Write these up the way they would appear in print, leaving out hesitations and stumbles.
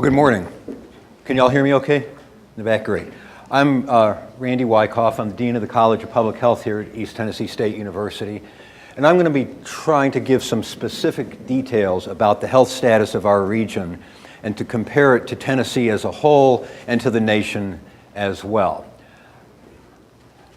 Well, good morning. Can y'all hear me okay? In the back, great. I'm Randy Wykoff. I'm the Dean of the College of Public Health here at East Tennessee State University. And I'm going to be trying to give some specific details about the health status of our region and to compare it to Tennessee as a whole and to the nation as well.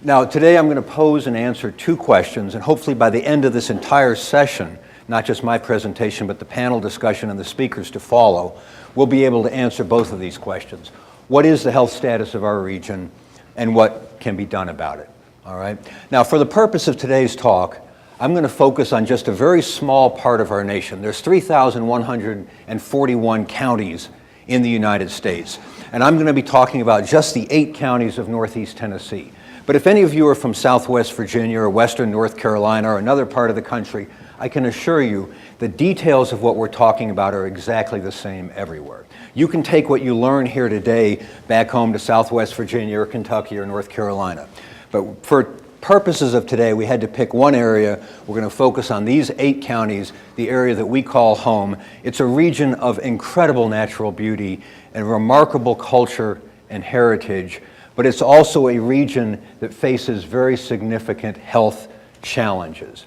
Now, today I'm going to pose and answer two questions, and hopefully by the end of this entire session, not just my presentation, but the panel discussion and the speakers to follow, we'll be able to answer both of these questions. What is the health status of our region, and what can be done about it? All right. Now, for the purpose of today's talk, I'm going to focus on just a very small part of our nation. There's 3,141 counties in the United States, and I'm going to be talking about just the 8 counties of Northeast Tennessee. But if any of you are from Southwest Virginia or Western North Carolina or another part of the country, I can assure you the details of what we're talking about are exactly the same everywhere. You can take what you learn here today back home to Southwest Virginia or Kentucky or North Carolina. But for purposes of today, we had to pick one area. We're going to focus on these 8 counties, the area that we call home. It's a region of incredible natural beauty and remarkable culture and heritage, but it's also a region that faces very significant health challenges.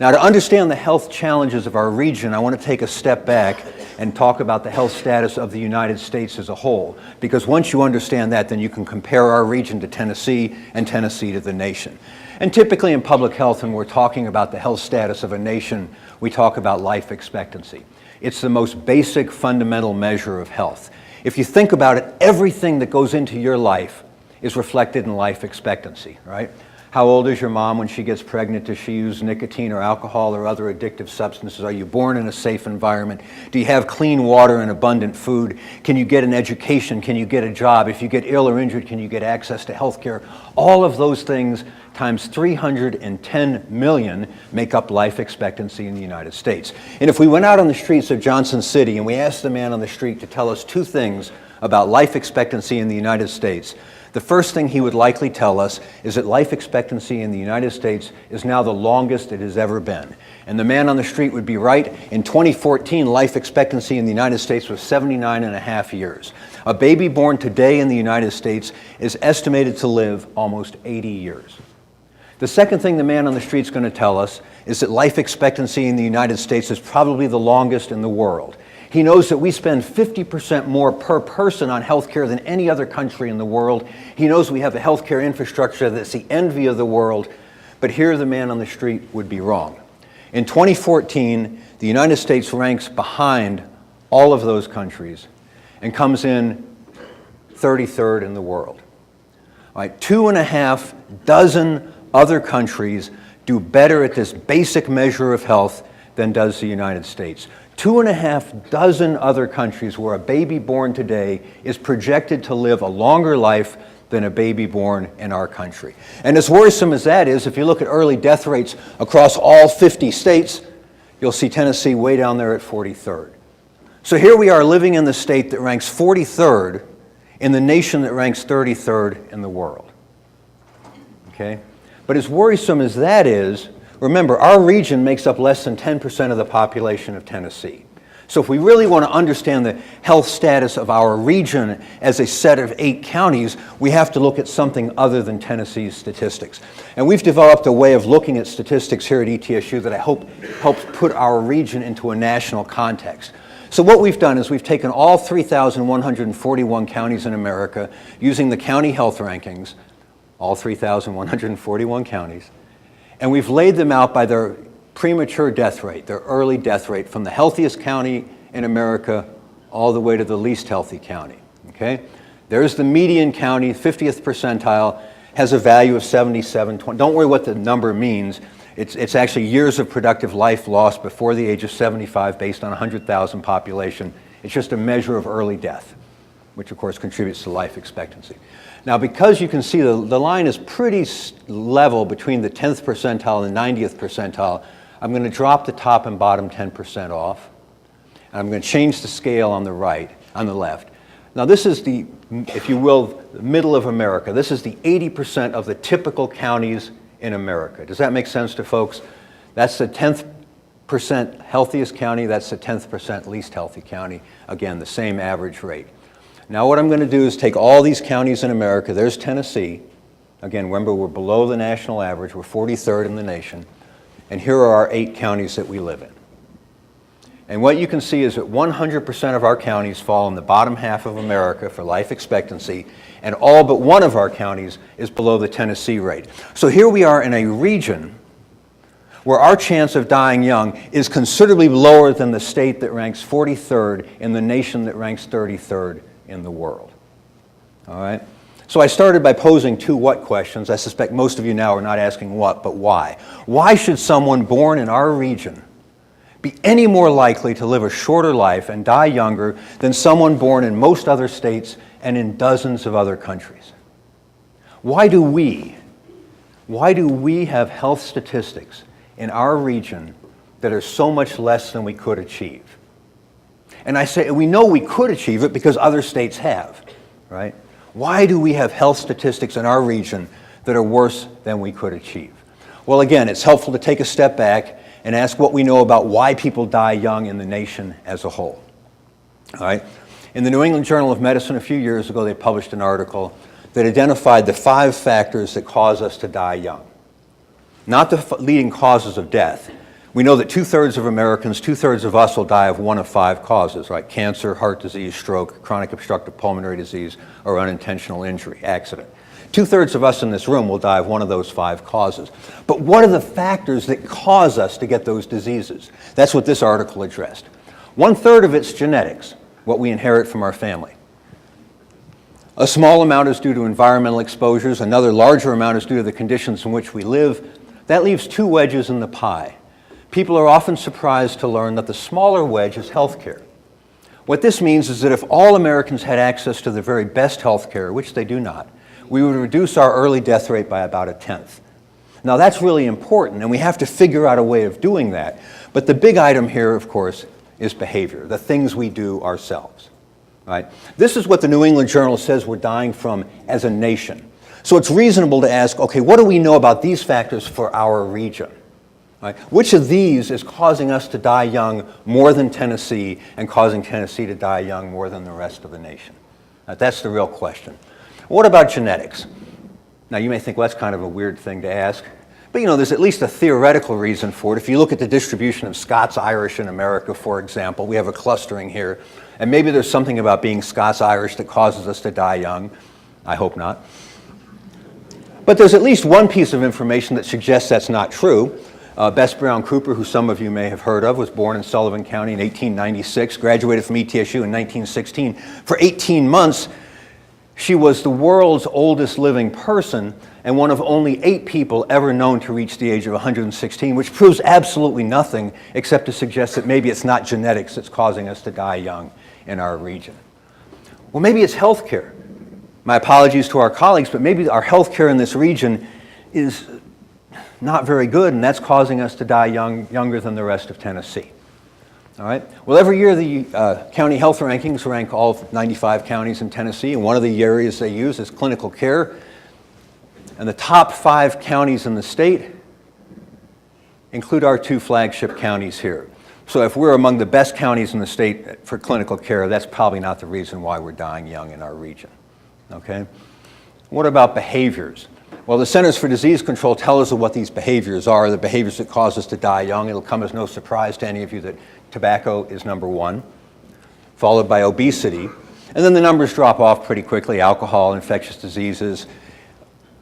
Now, to understand the health challenges of our region, I want to take a step back and talk about the health status of the United States as a whole, because once you understand that, then you can compare our region to Tennessee and Tennessee to the nation. And typically in public health, when we're talking about the health status of a nation, we talk about life expectancy. It's the most basic fundamental measure of health. If you think about it, everything that goes into your life is reflected in life expectancy, right? How old is your mom when she gets pregnant? Does she use nicotine or alcohol or other addictive substances? Are you born in a safe environment? Do you have clean water and abundant food? Can you get an education? Can you get a job? If you get ill or injured, can you get access to health care? All of those things times 310 million make up life expectancy in the United States. And if we went out on the streets of Johnson City and we asked the man on the street to tell us 2 things about life expectancy in the United States, the first thing he would likely tell us is that life expectancy in the United States is now the longest it has ever been. And the man on the street would be right. In 2014, life expectancy in the United States was 79.5 years. A baby born today in the United States is estimated to live almost 80 years. The second thing the man on the street is going to tell us is that life expectancy in the United States is probably the longest in the world. He knows that we spend 50% more per person on healthcare than any other country in the world. He knows we have a healthcare infrastructure that's the envy of the world, but here the man on the street would be wrong. In 2014, the United States ranks behind all of those countries and comes in 33rd in the world. All right, 2.5 dozen other countries do better at this basic measure of health than does the United States. 2.5 dozen other countries where a baby born today is projected to live a longer life than a baby born in our country. And as worrisome as that is, if you look at early death rates across all 50 states, you'll see Tennessee way down there at 43rd. So here we are living in the state that ranks 43rd in the nation that ranks 33rd in the world. Okay? But as worrisome as that is, remember, our region makes up less than 10% of the population of Tennessee. So if we really want to understand the health status of our region as a set of 8 counties, we have to look at something other than Tennessee's statistics. And we've developed a way of looking at statistics here at ETSU that I hope helps put our region into a national context. So what we've done is we've taken all 3,141 counties in America using the county health rankings, all 3,141 counties, and we've laid them out by their premature death rate, their early death rate, from the healthiest county in America all the way to the least healthy county, okay? There's the median county, 50th percentile, has a value of 77.20. Don't worry what the number means. It's actually years of productive life lost before the age of 75 based on 100,000 population. It's just a measure of early death, which of course contributes to life expectancy. Now, because you can see the line is pretty level between the 10th percentile and 90th percentile, I'm going to drop the top and bottom 10% off. And I'm going to change the scale on the left. Now, this is the, if you will, the middle of America. This is the 80% of the typical counties in America. Does that make sense to folks? That's the 10th healthiest county, that's the 10th percent least healthy county. Again, the same average rate. Now what I'm going to do is take all these counties in America. There's Tennessee. Again, remember, we're below the national average. We're 43rd in the nation. And here are our 8 counties that we live in. And what you can see is that 100% of our counties fall in the bottom half of America for life expectancy, and all but one of our counties is below the Tennessee rate. So here we are in a region where our chance of dying young is considerably lower than the state that ranks 43rd in the nation that ranks 33rd in the world. All right? So I started by posing 2 what questions. I suspect most of you now are not asking what, but why. Why should someone born in our region be any more likely to live a shorter life and die younger than someone born in most other states and in dozens of other countries? Why do we have health statistics in our region that are so much less than we could achieve? And I say, we know we could achieve it because other states have, right? Why do we have health statistics in our region that are worse than we could achieve? Well, again, it's helpful to take a step back and ask what we know about why people die young in the nation as a whole. All right? In the New England Journal of Medicine a few years ago, they published an article that identified the 5 factors that cause us to die young. Not the leading causes of death. We know that 2/3 of Americans, 2/3 of us will die of one of 5 causes, right? Cancer, heart disease, stroke, chronic obstructive pulmonary disease, or unintentional injury, accident. 2/3 of us in this room will die of one of those 5 causes. But what are the factors that cause us to get those diseases? That's what this article addressed. 1/3 of it's genetics, what we inherit from our family. A small amount is due to environmental exposures. Another larger amount is due to the conditions in which we live. That leaves 2 wedges in the pie. People are often surprised to learn that the smaller wedge is healthcare. What this means is that if all Americans had access to the very best healthcare, which they do not, we would reduce our early death rate by about 1/10. Now that's really important, and we have to figure out a way of doing that. But the big item here, of course, is behavior, the things we do ourselves. Right? This is what the New England Journal says we're dying from as a nation. So it's reasonable to ask, okay, what do we know about these factors for our region? Right? Which of these is causing us to die young more than Tennessee and causing Tennessee to die young more than the rest of the nation? That's the real question. What about genetics? Now you may think, well, that's kind of a weird thing to ask. But you know, there's at least a theoretical reason for it. If you look at the distribution of Scots-Irish in America, for example, we have a clustering here. And maybe there's something about being Scots-Irish that causes us to die young. I hope not. But there's at least one piece of information that suggests that's not true. Bess Brown Cooper, who some of you may have heard of, was born in Sullivan County in 1896, graduated from ETSU in 1916. For 18 months, she was the world's oldest living person and one of only 8 people ever known to reach the age of 116, which proves absolutely nothing except to suggest that maybe it's not genetics that's causing us to die young in our region. Well, maybe it's healthcare. My apologies to our colleagues, but maybe our healthcare in this region is not very good, and that's causing us to die younger than the rest of Tennessee. All right? Well, every year the county health rankings rank all 95 counties in Tennessee, and one of the areas they use is clinical care. And the top 5 counties in the state include our 2 flagship counties here. So if we're among the best counties in the state for clinical care, that's probably not the reason why we're dying young in our region. Okay? What about behaviors? Well, the Centers for Disease Control tell us what these behaviors are, the behaviors that cause us to die young. It'll come as no surprise to any of you that tobacco is number 1, followed by obesity. And then the numbers drop off pretty quickly: alcohol, infectious diseases,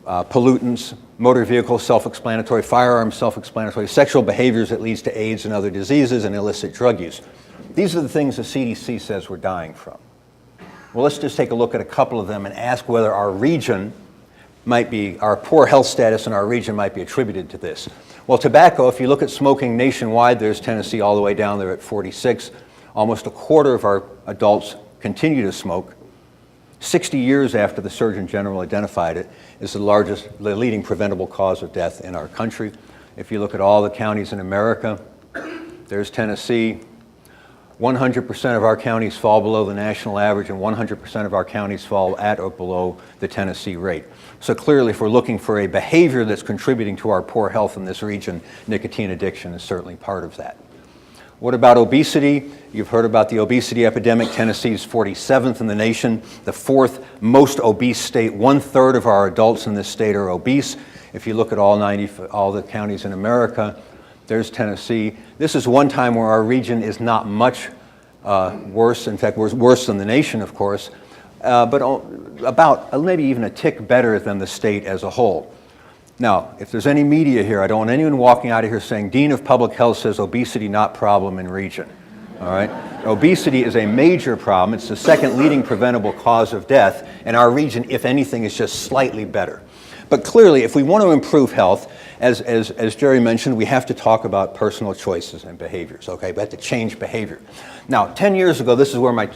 pollutants, motor vehicles, self-explanatory, firearms, self-explanatory, sexual behaviors that leads to AIDS and other diseases, and illicit drug use. These are the things the CDC says we're dying from. Well, let's just take a look at a couple of them and ask whether our region might be, our poor health status in our region might be attributed to this. Well, tobacco, if you look at smoking nationwide, there's Tennessee all the way down there at 46. Almost a quarter of our adults continue to smoke. 60 years after the Surgeon General identified it, is the leading preventable cause of death in our country. If you look at all the counties in America, there's Tennessee. 100% of our counties fall below the national average, and 100% of our counties fall at or below the Tennessee rate. So clearly, if we're looking for a behavior that's contributing to our poor health in this region, nicotine addiction is certainly part of that. What about obesity? You've heard about the obesity epidemic. Tennessee is 47th in the nation, the fourth most obese state. 1/3 of our adults in this state are obese. If you look at all the counties in America, there's Tennessee. This is one time where our region is not much worse. In fact, we're worse than the nation, of course, but about maybe even a tick better than the state as a whole. Now, if there's any media here, I don't want anyone walking out of here saying, Dean of Public Health says obesity not problem in region. All right? Obesity is a major problem. It's the second leading preventable cause of death, and our region, if anything, is just slightly better. But clearly, if we want to improve health, as Jerry mentioned, we have to talk about personal choices and behaviors, okay? We have to change behavior. Now, 10 years ago, this is where my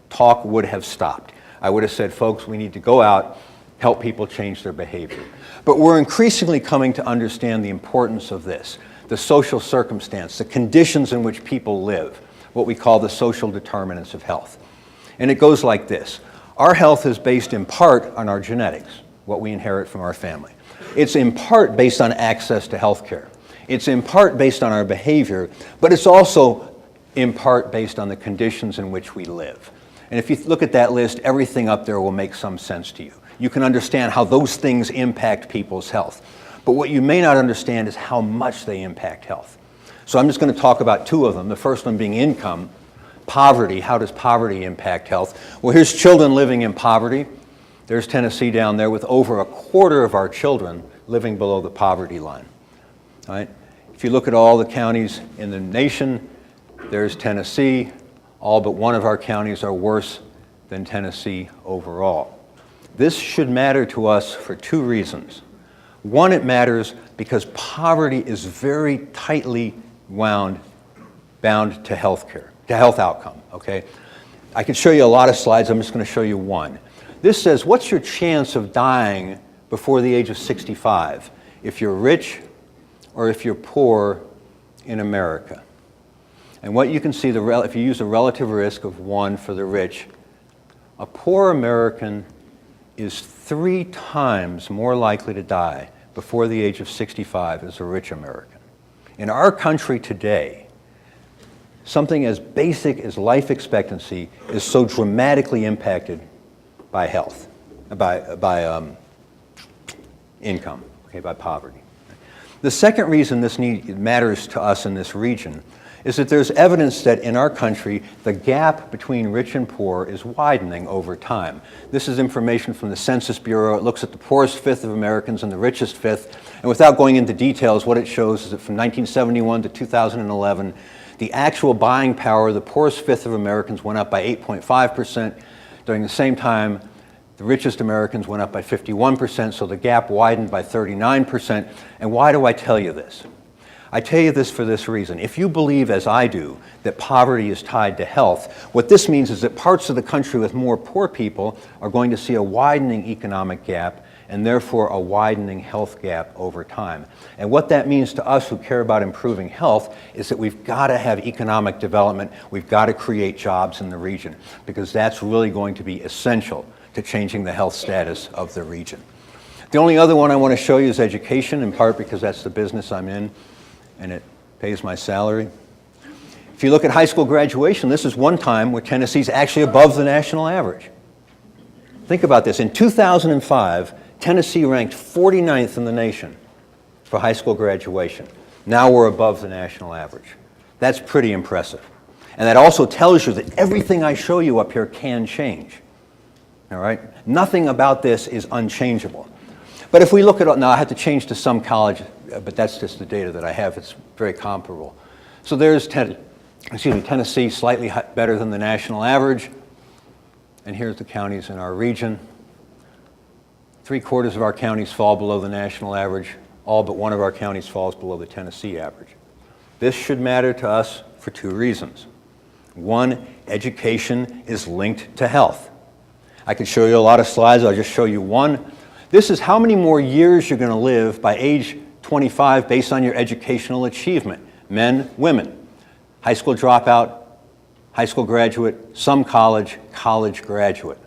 talk would have stopped. I would have said, folks, we need to go out, help people change their behavior. But we're increasingly coming to understand the importance of this, the social circumstance, the conditions in which people live, what we call the social determinants of health. And it goes like this. Our health is based in part on our genetics, what we inherit from our family. It's in part based on access to health care. It's in part based on our behavior, but it's also in part based on the conditions in which we live. And if you look at that list, everything up there will make some sense to you. You can understand how those things impact people's health. But what you may not understand is how much they impact health. So I'm just going to talk about two of them. The first one being income, poverty. How does poverty impact health? Well, here's children living in poverty. There's Tennessee down there with over 1/4 of our children living below the poverty line. All right? If you look at all the counties in the nation, there's Tennessee. All but one of our counties are worse than Tennessee overall. This should matter to us for two reasons. One, it matters because poverty is very tightly bound to health care, to health outcome, okay? I could show you a lot of slides. I'm just going to show you one. This says, what's your chance of dying before the age of 65 if you're rich or if you're poor in America? And what you can see, if you use a relative risk of 1 for the rich, a poor American is 3 times more likely to die before the age of 65 as a rich American. In our country today, something as basic as life expectancy is so dramatically impacted by health, by income, okay, by poverty. The second reason this matters to us in this region is that there's evidence that in our country, the gap between rich and poor is widening over time. This is information from the Census Bureau. It looks at the poorest 1/5 of Americans and the richest 1/5. And without going into details, what it shows is that from 1971 to 2011, the actual buying power of the poorest 1/5 of Americans went up by 8.5%. During the same time, the richest Americans went up by 51%, so the gap widened by 39%. And why do I tell you this? I tell you this for this reason. If you believe, as I do, that poverty is tied to health, what this means is that parts of the country with more poor people are going to see a widening economic gap and therefore a widening health gap over time. And what that means to us who care about improving health is that we've got to have economic development, we've got to create jobs in the region, because that's really going to be essential to changing the health status of the region. The only other one I want to show you is education, in part because that's the business I'm in and it pays my salary. If you look at high school graduation, this is one time where Tennessee's actually above the national average. Think about this. In 2005, Tennessee ranked 49th in the nation for high school graduation. Now we're above the national average. That's pretty impressive. And that also tells you that everything I show you up here can change. All right? Nothing about this is unchangeable. But if we look at, now I have to change to some college, but that's just the data that I have. It's very comparable. So there's Tennessee, slightly better than the national average. And here's the counties in our region. 3/4 of our counties fall below the national average. All but one of our counties falls below the Tennessee average. This should matter to us for two reasons. One, education is linked to health. I could show you a lot of slides. I'll just show you one. This is how many more years you're going to live by age 25 based on your educational achievement. Men, women, high school dropout, high school graduate, some college, college graduate.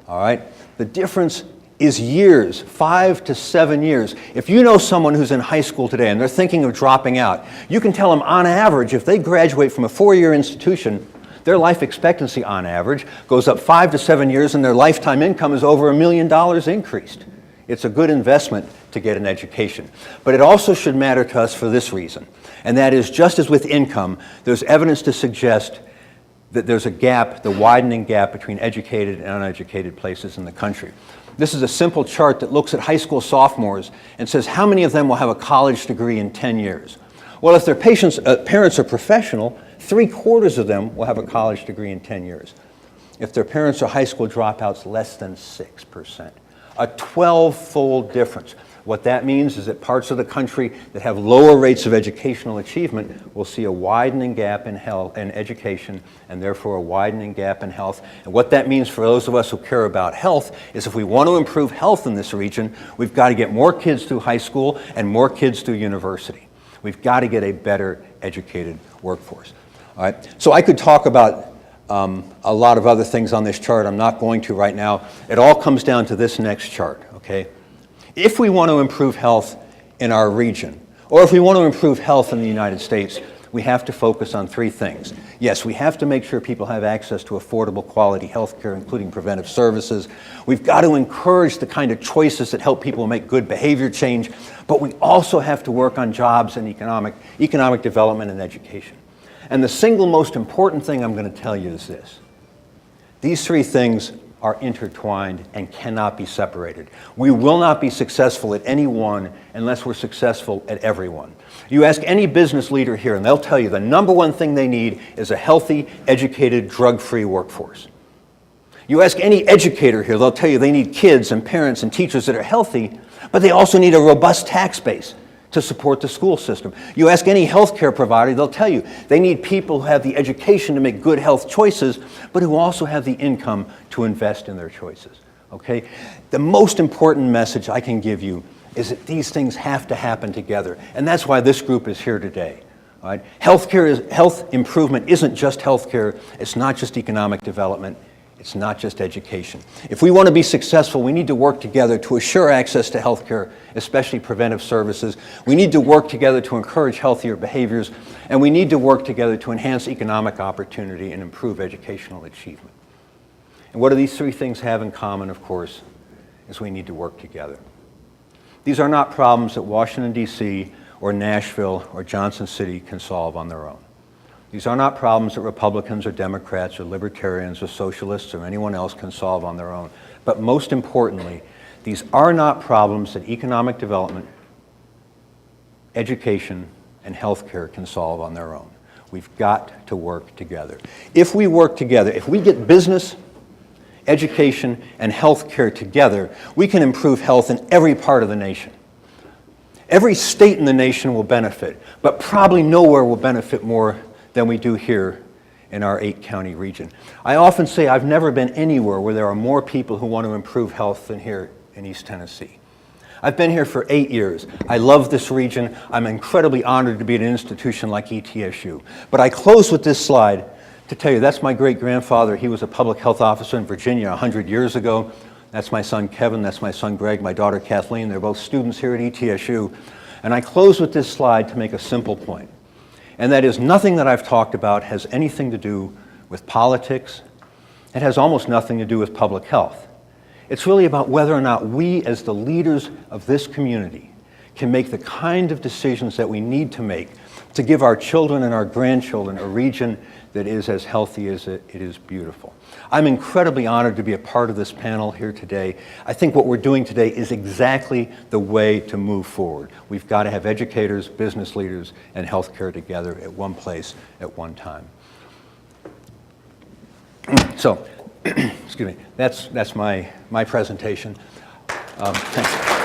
All right? The difference is years, 5 to 7 years. If you know someone who's in high school today and they're thinking of dropping out, you can tell them on average, if they graduate from a 4-year institution, their life expectancy on average goes up 5 to 7 years and their lifetime income is over $1 million increased. It's a good investment to get an education. But it also should matter to us for this reason, and that is, just as with income, there's evidence to suggest that there's a gap, the widening gap between educated and uneducated places in the country. This is a simple chart that looks at high school sophomores and says how many of them will have a college degree in 10 years. Well, if their parents are professional, 3/4 of them will have a college degree in 10 years. If their parents are high school dropouts, less than 6%. A 12-fold difference. What that means is that parts of the country that have lower rates of educational achievement will see a widening gap in health and education, and therefore a widening gap in health. And what that means for those of us who care about health is if we want to improve health in this region, we've got to get more kids through high school and more kids through university. We've got to get a better educated workforce. All right? So I could talk about a lot of other things on this chart. I'm not going to right now. It all comes down to this next chart, okay? If we want to improve health in our region, or if we want to improve health in the United States, we have to focus on 3 things. Yes, we have to make sure people have access to affordable quality health care, including preventive services. We've got to encourage the kind of choices that help people make good behavior change, but we also have to work on jobs and economic development and education. And the single most important thing I'm going to tell you is this. These 3 things are intertwined and cannot be separated. We will not be successful at any one unless we're successful at every one. You ask any business leader here and they'll tell you the number one thing they need is a healthy, educated, drug-free workforce. You ask any educator here, they'll tell you they need kids and parents and teachers that are healthy, but they also need a robust tax base to support the school system. You ask any healthcare provider, they'll tell you they need people who have the education to make good health choices, but who also have the income to invest in their choices, okay? The most important message I can give you is that these things have to happen together, and that's why this group is here today, all right? Health improvement isn't just healthcare, it's not just economic development, it's not just education. If we want to be successful, we need to work together to assure access to health care, especially preventive services. We need to work together to encourage healthier behaviors, and we need to work together to enhance economic opportunity and improve educational achievement. And what do these 3 things have in common, of course, is we need to work together. These are not problems that Washington, D.C., or Nashville, or Johnson City can solve on their own. These are not problems that Republicans or Democrats or Libertarians or Socialists or anyone else can solve on their own. But most importantly, these are not problems that economic development, education, and healthcare can solve on their own. We've got to work together. If we work together, if we get business, education, and healthcare together, we can improve health in every part of the nation. Every state in the nation will benefit, but probably nowhere will benefit more than we do here in our 8-county region. I often say I've never been anywhere where there are more people who want to improve health than here in East Tennessee. I've been here for 8 years. I love this region. I'm incredibly honored to be at an institution like ETSU. But I close with this slide to tell you that's my great-grandfather. He was a public health officer in Virginia 100 years ago. That's my son Kevin, that's my son Greg, my daughter Kathleen. They're both students here at ETSU. And I close with this slide to make a simple point. And that is, nothing that I've talked about has anything to do with politics. It has almost nothing to do with public health. It's really about whether or not we, as the leaders of this community, can make the kind of decisions that we need to make to give our children and our grandchildren a region that is as healthy as it is beautiful. I'm incredibly honored to be a part of this panel here today. I think what we're doing today is exactly the way to move forward. We've got to have educators, business leaders, and healthcare together at one place at one time. So, excuse me, that's my presentation. Thanks.